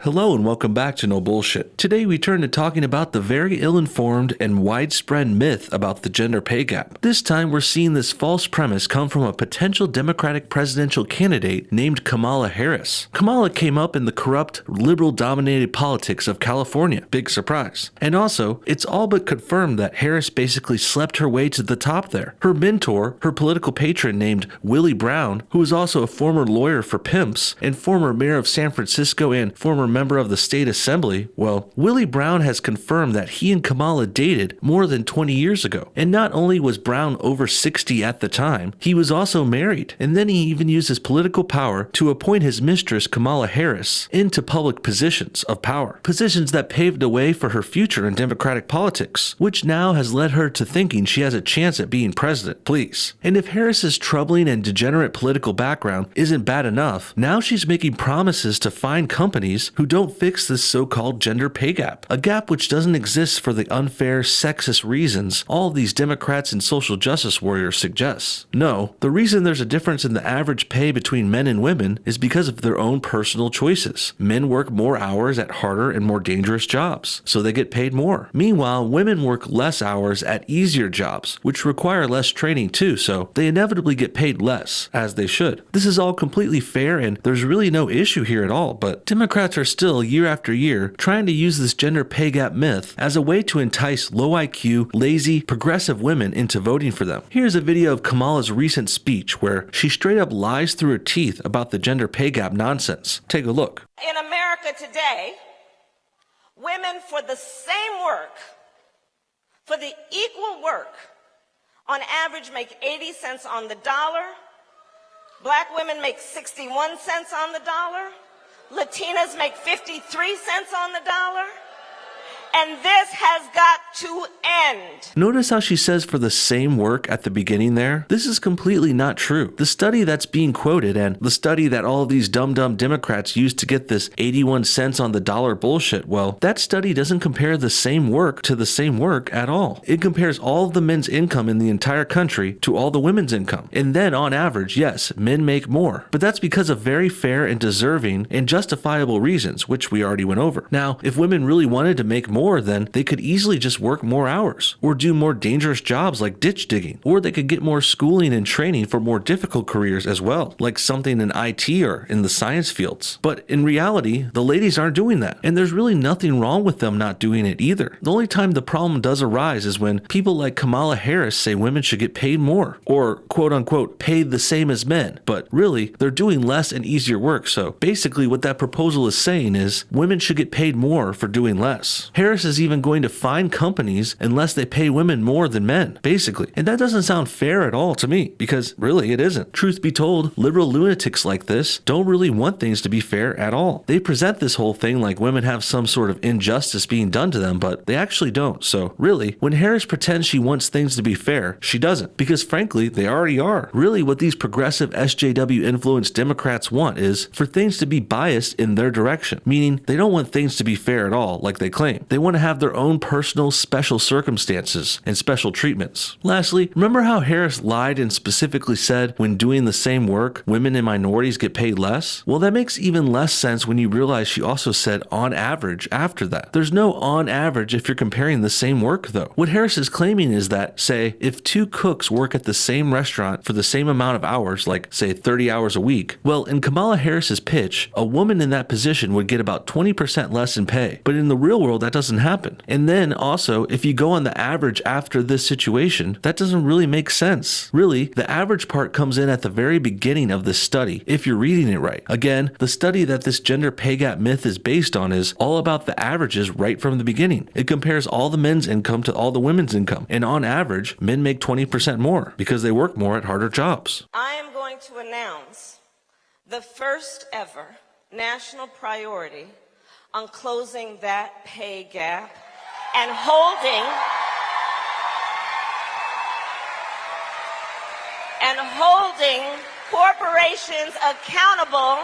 Hello and welcome back to No Bullshit. Today we turn to talking about the very ill-informed and widespread myth about the gender pay gap. This time we're seeing this false premise come from a potential Democratic presidential candidate named Kamala Harris. Kamala came up in the corrupt, liberal-dominated politics of California. Big surprise. And also, it's all but confirmed that Harris basically slept her way to the top there. Her mentor, her political patron named Willie Brown, who is also a former lawyer for pimps and former mayor of San Francisco and former member of the state assembly, well, Willie Brown has confirmed that he and Kamala dated more than 20 years ago. And not only was Brown over 60 at the time, he was also married. And then he even used his political power to appoint his mistress, Kamala Harris, into public positions of power. Positions that paved the way for her future in Democratic politics, which now has led her to thinking she has a chance at being president. Please. And if Harris's troubling and degenerate political background isn't bad enough, now she's making promises to fine companies who don't fix this so-called gender pay gap, a gap which doesn't exist for the unfair, sexist reasons all these Democrats and social justice warriors suggest. No, the reason there's a difference in the average pay between men and women is because of their own personal choices. Men work more hours at harder and more dangerous jobs, so they get paid more. Meanwhile, women work less hours at easier jobs, which require less training too, so they inevitably get paid less, as they should. This is all completely fair and there's really no issue here at all, but Democrats are still, year after year, trying to use this gender pay gap myth as a way to entice low IQ, lazy, progressive women into voting for them. Here's a video of Kamala's recent speech where she straight up lies through her teeth about the gender pay gap nonsense. Take a look. In America today, women for the same work, for the equal work, on average make 80 cents on the dollar. Black women make 61 cents on the dollar. Latinas make 53 cents on the dollar. And this has got to end. Notice how she says for the same work at the beginning there? This is completely not true. The study that's being quoted and the study that all of these dumb Democrats use to get this 81 cents on the dollar bullshit, well, that study doesn't compare the same work to the same work at all. It compares all of the men's income in the entire country to all the women's income. And then on average, yes, men make more. But that's because of very fair and deserving and justifiable reasons, which we already went over. Now, if women really wanted to make more, then they could easily just work more hours or do more dangerous jobs like ditch digging, or they could get more schooling and training for more difficult careers as well, like something in IT or in the science fields. But in reality, the ladies aren't doing that, and there's really nothing wrong with them not doing it either. The only time the problem does arise is when people like Kamala Harris say women should get paid more, or quote unquote paid the same as men, but really they're doing less and easier work. So basically what that proposal is saying is women should get paid more for doing less. Harris is even going to fine companies unless they pay women more than men, basically. And that doesn't sound fair at all to me, because really it isn't. Truth be told, liberal lunatics like this don't really want things to be fair at all. They present this whole thing like women have some sort of injustice being done to them, but they actually don't. So really, when Harris pretends she wants things to be fair, she doesn't, because frankly, they already are. Really, what these progressive SJW influenced Democrats want is for things to be biased in their direction, meaning they don't want things to be fair at all, like they claim. They want to have their own personal special circumstances and special treatments. Lastly, remember how Harris lied and specifically said when doing the same work, women and minorities get paid less? Well, that makes even less sense when you realize she also said on average after that. There's no on average if you're comparing the same work though. What Harris is claiming is that, say, if two cooks work at the same restaurant for the same amount of hours, like say 30 hours a week, well, in Kamala Harris's pitch, a woman in that position would get about 20% less in pay. But in the real world, that doesn't happen. And then also, if you go on the average after this situation, that doesn't really make sense. Really, the average part comes in at the very beginning of this study, if you're reading it right. Again, the study that this gender pay gap myth is based on is all about the averages right from the beginning. It compares all the men's income to all the women's income. And on average, men make 20% more because they work more at harder jobs. I am going to announce the first ever national priority on closing that pay gap and holding corporations accountable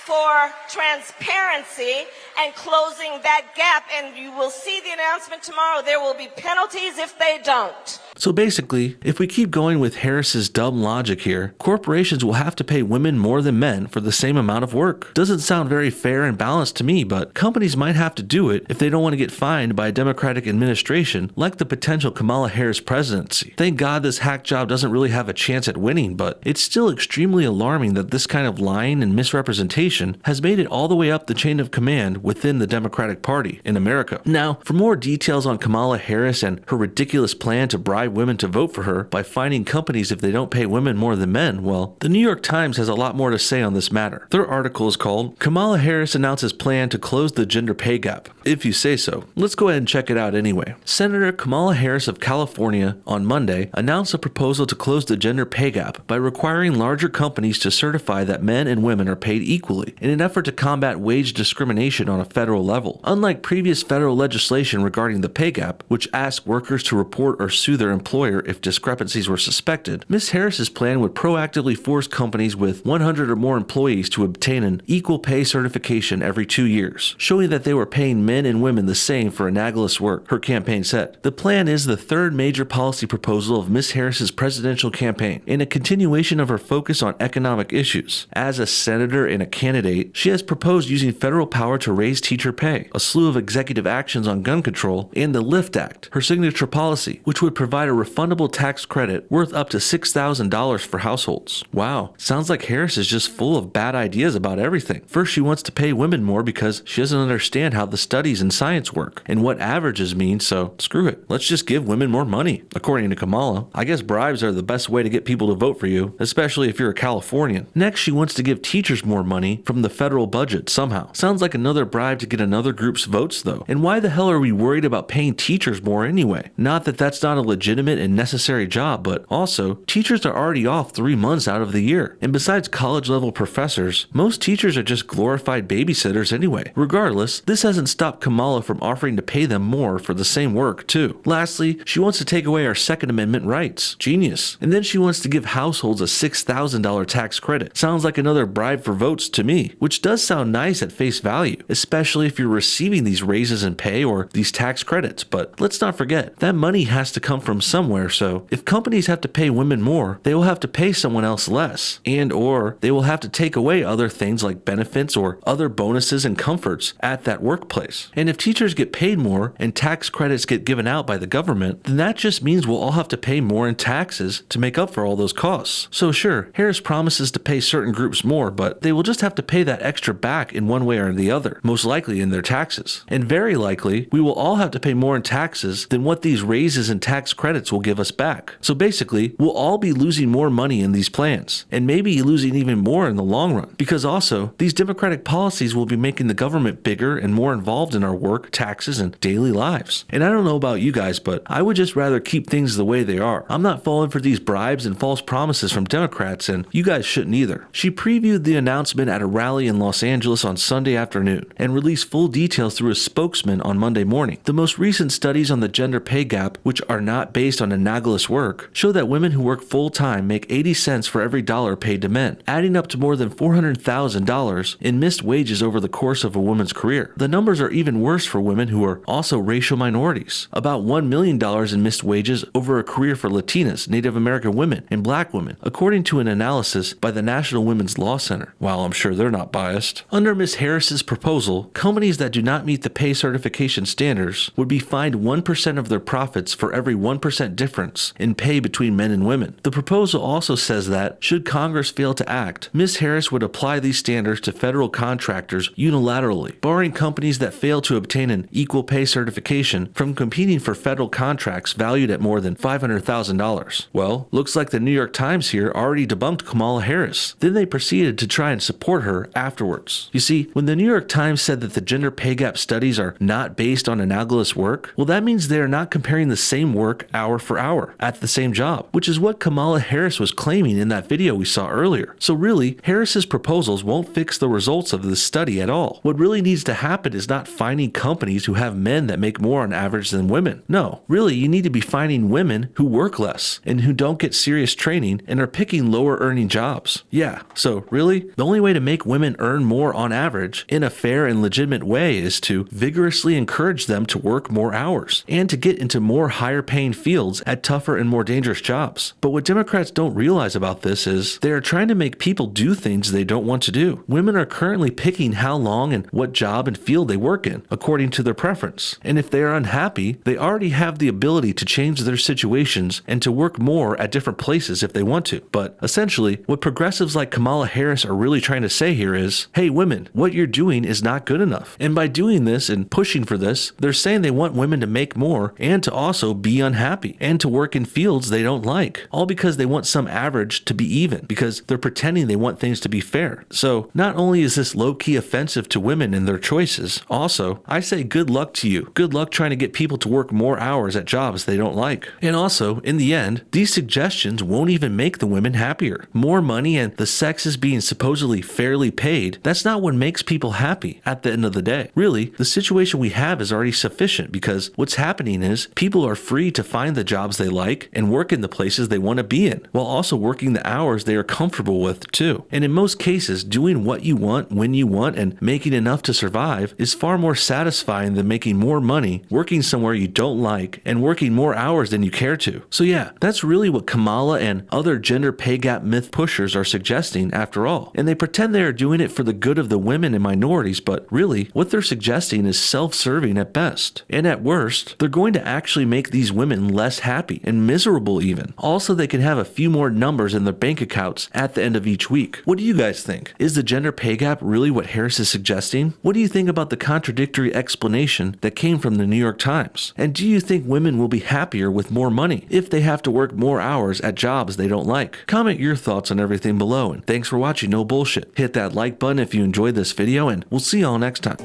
for transparency and closing that gap. And you will see the announcement tomorrow. There will be penalties if they don't. So basically, if we keep going with Harris's dumb logic here, corporations will have to pay women more than men for the same amount of work. Doesn't sound very fair and balanced to me, but companies might have to do it if they don't want to get fined by a Democratic administration like the potential Kamala Harris presidency. Thank God this hack job doesn't really have a chance at winning, but it's still extremely alarming that this kind of lying and misrepresentation has made it all the way up the chain of command within the Democratic Party in America. Now, for more details on Kamala Harris and her ridiculous plan to bribe women to vote for her by fining companies if they don't pay women more than men, well, the New York Times has a lot more to say on this matter. Their article is called "Kamala Harris Announces Plan to Close the Gender Pay Gap." If you say so. Let's go ahead and check it out anyway. Senator Kamala Harris of California on Monday announced a proposal to close the gender pay gap by requiring larger companies to certify that men and women are paid equally in an effort to combat wage discrimination on a federal level. Unlike previous federal legislation regarding the pay gap, which asked workers to report or sue their employer if discrepancies were suspected, Ms. Harris's plan would proactively force companies with 100 or more employees to obtain an equal pay certification every 2 years, showing that they were paying men and women the same for analogous work, her campaign said. The plan is the third major policy proposal of Ms. Harris's presidential campaign, and a continuation of her focus on economic issues. As a senator and a candidate, she has proposed using federal power to raise teacher pay, a slew of executive actions on gun control, and the LIFT Act, her signature policy, which would provide a refundable tax credit worth up to $6,000 for households. Wow, sounds like Harris is just full of bad ideas about everything. First, she wants to pay women more because she doesn't understand how the studies and science work and what averages mean, so screw it. Let's just give women more money. According to Kamala, I guess bribes are the best way to get people to vote for you, especially if you're a Californian. Next, she wants to give teachers more money from the federal budget somehow. Sounds like another bribe to get another group's votes though. And why the hell are we worried about paying teachers more anyway? Not that that's not a legitimate and necessary job, but also, teachers are already off 3 months out of the year. And besides college level professors, most teachers are just glorified babysitters anyway. Regardless, this hasn't stopped Kamala from offering to pay them more for the same work too. Lastly, she wants to take away our Second Amendment rights. Genius. And then she wants to give households a $6,000 tax credit. Sounds like another bribe for votes to me, which does sound nice at face value, especially if you're receiving these raises in pay or these tax credits. But let's not forget, that money has to come from somewhere, so if companies have to pay women more, they will have to pay someone else less, and or they will have to take away other things like benefits or other bonuses and comforts at that workplace. And if teachers get paid more and tax credits get given out by the government, then that just means we'll all have to pay more in taxes to make up for all those costs. So sure, Harris promises to pay certain groups more, but they will just have to pay that extra back in one way or the other, most likely in their taxes. And very likely, we will all have to pay more in taxes than what these raises and tax credits will give us back. So basically, we'll all be losing more money in these plans, and maybe losing even more in the long run, because also, these Democratic policies will be making the government bigger and more involved in our work, taxes, and daily lives. And I don't know about you guys, but I would just rather keep things the way they are. I'm not falling for these bribes and false promises from Democrats, and you guys shouldn't either. She previewed the announcement at a rally in Los Angeles on Sunday afternoon, and released full details through a spokesman on Monday morning. The most recent studies on the gender pay gap, which are not based on analogous work, show that women who work full-time make 80 cents for every dollar paid to men, adding up to more than $400,000 in missed wages over the course of a woman's career. The numbers are even worse for women who are also racial minorities. About $1 million in missed wages over a career for Latinas, Native American women, and black women, according to an analysis by the National Women's Law Center. While I'm sure they're not biased. Under Ms. Harris's proposal, companies that do not meet the pay certification standards would be fined 1% of their profits for every 1% difference in pay between men and women. The proposal also says that, should Congress fail to act, Ms. Harris would apply these standards to federal contractors unilaterally, barring companies that fail to obtain an equal pay certification from competing for federal contracts valued at more than $500,000. Well, looks like the New York Times here already debunked Kamala Harris. Then they proceeded to try and support her afterwards. You see, when the New York Times said that the gender pay gap studies are not based on analogous work, well, that means they are not comparing the same work hour for hour at the same job, which is what Kamala Harris was claiming in that video we saw earlier. So really, Harris's proposals won't fix the results of this study at all. What really needs to happen is not finding companies who have men that make more on average than women. No, really, you need to be finding women who work less and who don't get serious training and are picking lower earning jobs. Yeah, so really, the only way to make women earn more on average in a fair and legitimate way is to vigorously encourage them to work more hours and to get into more higher paying fields at tougher and more dangerous jobs. But what Democrats don't realize about this is they are trying to make people do things they don't want to do. Women are currently picking how long and what job and field they work in, according to their preference. And if they are unhappy, they already have the ability to change their situations and to work more at different places if they want to. But essentially, what progressives like Kamala Harris are really trying to say here is, hey women, what you're doing is not good enough. And by doing this and pushing for this, they're saying they want women to make more and to also be unhappy and to work in fields they don't like, all because they want some average to be even, because they're pretending they want things to be fair. So not only is this low-key offensive to women and their choices, also, I say good luck to you. Good luck trying to get people to work more hours at jobs they don't like. And also, in the end, these suggestions won't even make the women happier. More money and the sexes being supposedly fairly paid, that's not what makes people happy at the end of the day. Really, the situation we have is already sufficient because what's happening is people are free to find the jobs they like and work in the places they want to be in, while also working the hours they are comfortable with too. And in most cases, doing what you want when you want and making enough to survive is far more satisfying than making more money, working somewhere you don't like, and working more hours than you care to. So yeah, that's really what Kamala and other gender pay gap myth pushers are suggesting after all. And they pretend they are doing it for the good of the women and minorities, but really, what they're suggesting is self-serving at best. And at worst, they're going to actually make these women less happy and miserable even. Also, they can have a few more numbers in their bank accounts at the end of each week. What do you guys think? Is the gender pay gap really what Harris is suggesting? What do you think about the contradictory explanation that came from the New York Times? And do you think women will be happier with more money if they have to work more hours at jobs they don't like? Comment your thoughts on everything below, and thanks for watching No Bullshit. Hit that like button if you enjoyed this video, and we'll see y'all next time.